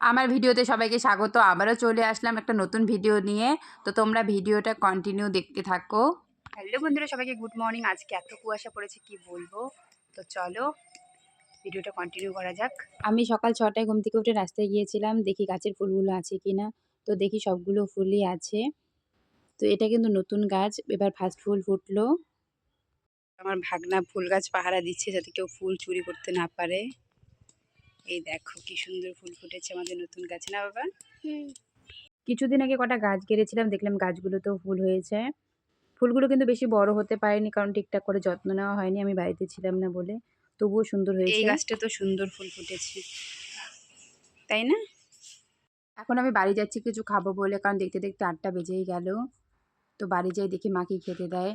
আমার ভিডিওতে সবাইকে স্বাগত। আবারও চলে আসলাম একটা নতুন ভিডিও নিয়ে। তো তোমরা ভিডিওটা কন্টিনিউ দেখতে থাকো। হ্যালো বন্ধুরা, সবাইকে গুড মর্নিং। আজকে এত কুয়াশা পড়েছে কি বলবো। তো চলো ভিডিওটা কন্টিনিউ করা যাক। আমি সকাল 6টায় ঘুম থেকে উঠে রাস্তায় গিয়েছিলাম, দেখি গাছের ফুলগুলো আছে কিনা। তো দেখি সবগুলো ফুলই আছে। তো এটা কিন্তু নতুন গাছ, এবার ফার্স্ট ফুল ফুটলো। আমার ভাগনা ফুল গাছ পাহারা দিচ্ছে যাতে কেউ ফুল চুরি করতে না পারে। এই দেখো কি সুন্দর ফুল ফুটেছে আমাদের নতুন গাছে, না বাবা? কিছুদিন আগে কটা গাছ কেটেছিলাম, দেখলাম গাছগুলোতেও ফুল হয়েছে। ফুলগুলো কিন্তু বেশি বড় হতে পারেনি, কারণ ঠিকঠাক করে যত্ন নেওয়া হয়নি, আমি বাড়িতে ছিলাম না বলে। তবুও সুন্দর হয়েছে। এই গাছটা তো সুন্দর ফুল ফুটেছে, তাই না? এখন আমি বাড়ি যাচ্ছি কিছু খাবো বলে, কারণ দেখতে দেখতে 8টা বেজেই গেল। তো বাড়ি যাই, দেখি মা কি খেতে দেয়।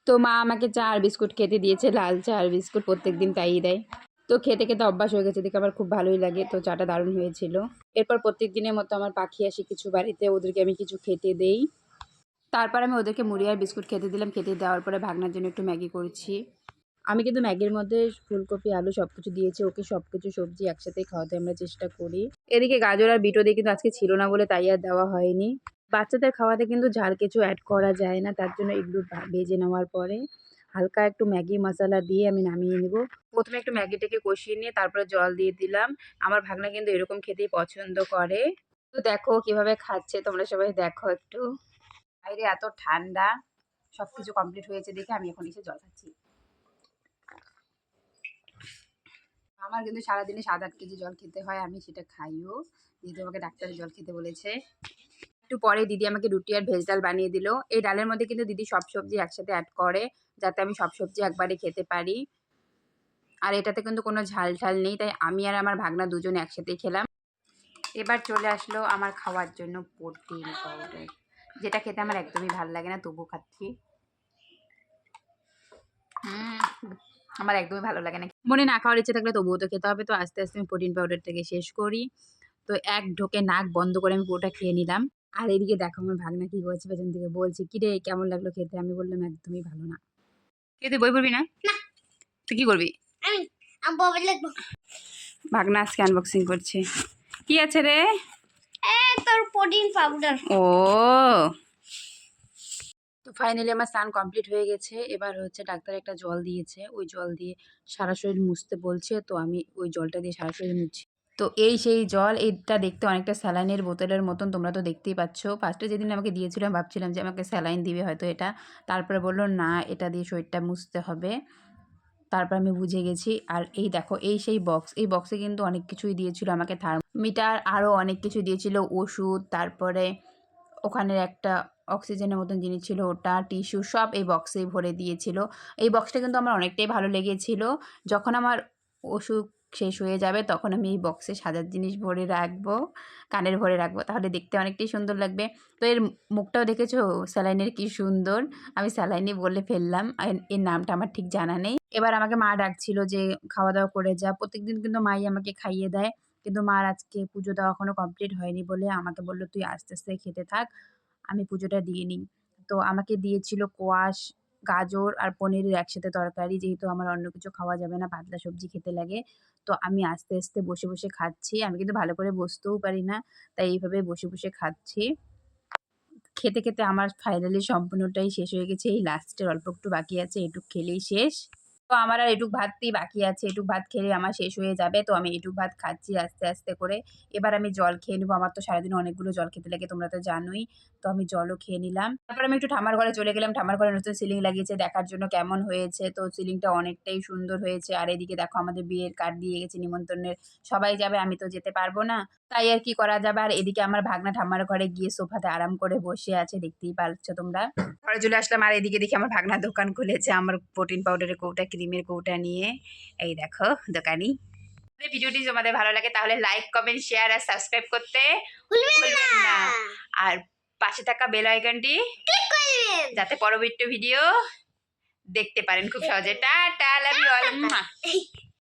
তো মা আমাকে চা আর বিস্কুট খেতে দিয়েছে, লাল চা আর বিস্কুট প্রত্যেকদিন তাই দেয়। তো খেতে খেতে অভ্যাস হয়ে গেছে, দেখে আমার খুব ভালোই লাগে। তো চাটা দারুণ হয়েছিল। এরপর প্রত্যেক দিনের মতো আমার পাখি আসে কিছু বাড়িতে, ওদেরকে আমি কিছু খেতে দেই। তারপর আমি ওদেরকে মুড়ি আর বিস্কুট খেতে দিলাম। খেতে দেওয়ার পরে ভাগনার জন্য একটু ম্যাগি করছি। আমি কিন্তু ম্যাগির মধ্যে ফুলকপি আলু সব কিছু দিয়েছি, ওকে সব কিছু সবজি একসাথেই খাওয়াতে আমরা চেষ্টা করি। এদিকে গাজর আর বিটও দিয়ে কিন্তু আজকে ছিল না বলে তাই আর দেওয়া হয়নি। বাচ্চাদের খাওয়াতে কিন্তু ঝাল কিছু অ্যাড করা যায় না, তার জন্য এগুলো ভেজে নেওয়ার পরে হালকা একটু ম্যাগি মশলা দিয়ে আমি নামিয়ে নেব। প্রথমে একটু ম্যাগিটাকে কষিয়ে নিয়ে তারপরে জল দিয়ে দিলাম। আমার ভাগনা কিন্তু এরকম খেতেই পছন্দ করে। তো দেখো কিভাবে খাচ্ছে, তোমরা সবাই দেখো একটু। বাইরে এত ঠান্ডা। সবকিছু কমপ্লিট হয়েছে দেখে আমি এখন এসে জল খাচ্ছি। আমার কিন্তু সারাদিনে 7-8 কেজি জল খেতে হয়, আমি সেটা খাইও, যেহেতু আমাকে ডাক্তারে জল খেতে বলেছে। একটু পরে দিদি আমাকে রুটি আর ভেজ ডাল বানিয়ে দিল। এই ডালের মধ্যে কিন্তু দিদি সব সবজি একসাথে অ্যাড করে, যাতে আমি সব সবজি একবারে খেতে পারি। আর এটাতে কিন্তু কোনো ঝাল ঝাল নেই, তাই আমি আর আমার ভাগনা দুজনে একসাথেই খেলাম। এবার চলে আসলো আমার খাওয়ার জন্য প্রোটিন পাউডার, যেটা খেতে আমার একদমই ভালো লাগে না, তবু খাচ্ছি। আমার একদমই ভালো লাগে না, মনে না খাওয়ার ইচ্ছে থাকলে তবুও তো খেতে হবে। তো আস্তে আস্তে আমি প্রোটিন পাউডারটাকে শেষ করি। তো এক ঢোকে নাক বন্ধ করে আমি পুরোটা খেয়ে নিলাম। আর এদিকে দেখো আমার ভাগনা কি করছে, পেছন থেকে বলছে, কিরে কেমন লাগলো খেতে? আমি বললাম একদমই ভালো না। কে তুই বই পড়বি না? তুই কি করবি? ভাগনা আজকে আনবক্সিং করছে। কি আছে রে? তোর প্রোটিন পাউডার। ও, তো ফাইনালি আমার স্নান কমপ্লিট হয়ে গেছে। এবার হচ্ছে ডাক্তার একটা জল দিয়েছে, ওই জল দিয়ে সারা শরীর মুছতে বলছে। তো আমি ওই জলটা দিয়ে সারা শরীর মুছছি। তো এই সেই জল, এটা দেখতে অনেকটা স্যালাইনের বোতলের মতন, তোমরা তো দেখতেই পাচ্ছ। ফার্স্টে যেদিন আমাকে দিয়েছিলাম ভাবছিলাম যে আমাকে স্যালাইন দিবে হয়তো এটা, তারপরে বললো না এটা দিয়ে শরীরটা মুছতে হবে। তারপর আমি বুঝে গেছি। আর এই দেখো এই সেই বক্স, এই বক্সে কিন্তু অনেক কিছুই দিয়েছিল আমাকে, থার্মোমিটার আরও অনেক কিছু দিয়েছিল, ওষুধ, তারপরে ওখানের একটা অক্সিজেনের মতন জিনিস ছিল, ওটা টিস্যু সব এই বক্সেই ভরে দিয়েছিল। এই বক্সটা কিন্তু আমার অনেকটাই ভালো লেগেছিল। যখন আমার ওষুধ শেষ হয়ে যাবে তখন আমি এই বক্সে সাজার জিনিস ভরে রাখবো, কানের ভরে রাখবো, তাহলে দেখতে অনেকটাই সুন্দর লাগবে। তো এর মুখটাও দেখেছো স্যালাইনের কি সুন্দর, আমি স্যালাইনই বলে ফেললাম, এর নামটা আমার ঠিক জানা নেই। এবার আমাকে মা ডাকছিল যে খাওয়া দাওয়া করে যা। প্রত্যেকদিন কিন্তু মাই আমাকে খাইয়ে দেয়, কিন্তু মার আজকে পুজো দেওয়া এখনো কমপ্লিট হয়নি বলে আমাকে বললো তুই আস্তে আস্তে খেতে থাক, আমি পুজোটা দিয়ে নিই। তো আমাকে দিয়েছিল কোয়াশ, গাজর আর পনিরের একসাথে তরকারি, যেহেতু আমার অন্য কিছু খাওয়া যাবে না, পাতলা সবজি খেতে লাগে। তো আমি আস্তে আস্তে বসে বসে খাচ্ছি। আমি কিন্তু ভালো করে বসতেও পারি না, তাই এইভাবে বসে বসে খাচ্ছি। খেতে খেতে আমার ফাইনালি সম্পূর্ণটাই শেষ হয়ে গেছে। এই লাস্টের অল্প একটু বাকি আছে, এটুক খেলেই শেষ। তো আমার আর এটুক ভাতই বাকি আছে, এটুক ভাত খেলে আমার শেষ হয়ে যাবে। তো আমি এটুক ভাত খাচ্ছি আস্তে আস্তে করে। এবার আমি জল খেয়ে নেবো, আমার তো সারাদিনে অনেকগুলো জল খেতে লাগে, তোমরা তো জানোই। তো আমি জলও খেয়ে নিলাম। তারপর আমি একটু ঠাম্মার ঘরে চলে গেলাম, ঠাম্মার ঘরে নতুন সিলিং লাগিয়েছে, দেখার জন্য কেমন হয়েছে। তো সিলিংটা অনেকটাই সুন্দর হয়েছে। আর এদিকে দেখো আমাদের বিয়ের কার্ড দিয়ে গেছে, নিমন্ত্রণের সবাই যাবে, আমি তো যেতে পারবো না, তাই আর কি করা যাবে। আর এদিকে আমার ভাগনা ঠাম্মার ঘরে গিয়ে সোফাতে আরাম করে বসে আছে, দেখতেই পাচ্ছ তোমরা। ঘরে চলে আসলাম, আর এদিকে দেখি আমার ভাগনা দোকান খুলেছে আমার প্রোটিন পাউডারের কৌটা, ক্রিমের কৌটা নিয়ে। এই দেখো দোকানি। ভিডিওটি তোমাদের ভালো লাগে তাহলে লাইক, কমেন্ট, শেয়ার আর সাবস্ক্রাইব করতে ভুলবেন না। আর পাশে থাকা বেল আইকনটি ক্লিক করবেন, যাতে পরবর্তী ভিডিও দেখতে পারেন খুব সহজে। Tata, love you all.